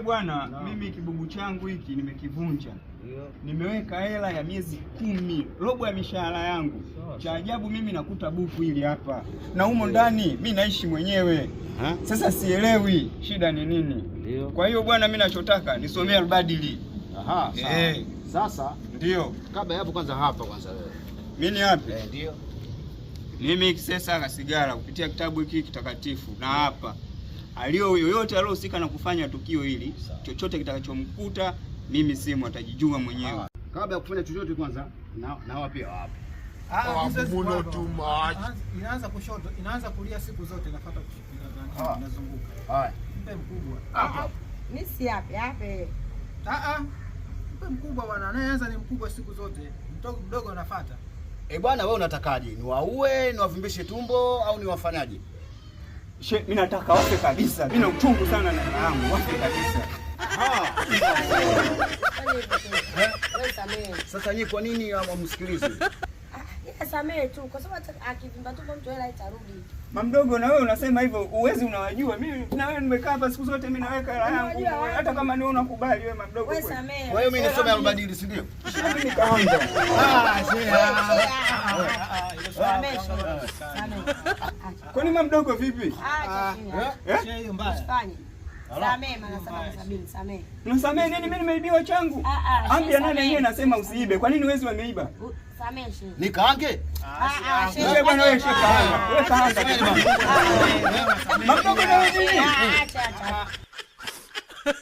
Bwana, mimi kibubu changu hiki nimekivunja. Nimeweka hela ya miezi 10, robo ya mishahara yangu. Cha ajabu mimi nakuta buku hili hapa. Na humo ndani mimi naishi mwenyewe. Sasa sielewi shida ni nini. Kwa hiyo bwana, mimi nachotaka nisomee albadili. Sawa. Sasa ndio. Kabla hapo kwanza wewe. Mimi ni wapi? Ndio. Mimi Kisesa Kasigara kupitia kitabu hiki kitakatifu na hapa yoyote aliohusika na kufanya tukio hili, chochote kitakachomkuta mimi simu atajijua mwenyewe. Kabla ya kufanya chochote kwanza na wapi wapi. Muno too much. Inaanza kushoto, inaanza kulia siku zote, nafuata kushikana nazunguka. Haya. Mpe mkubwa. Mimi si hapa. Mpe mkubwa bwana, anayeanza ni mkubwa siku zote. Mdogo anafuata. Bwana, wewe unatakaje? Niwaue, niwavimbishe tumbo au niwafanyaje? Mimi nataka wafe kabisa. Mimi na uchungu sana na mama yangu, wafe kabisa. Sasa nyinyi kwa nini hamsikilizi? Samehe tu kwa sababu akivimba tu mtu hela itarudi. Mamdogo, na wewe unasema hivyo, uwezi unawajua. Mimi na wewe nimekaa hapa siku zote, mimi naweka hela yangu. Hata kama ni unakubali wewe mamdogo. Wewe samehe. Kwa hiyo mimi nisome albadili, si ndio? Mimi kaanza. Kwani mamdogo vipi? Acha hiyo mbaya. Usifanye. Samehe maana sabini samehe. Unasamehe nini? Mimi nimeibiwa changu. Ambia nani yeye anasema usiibe. Kwa nini wewe umeiba? Samehe shehe. Nikaange? Wewe bwana, wewe shika hapa. Wewe kaanza. Mamdogo na wewe nini? Acha.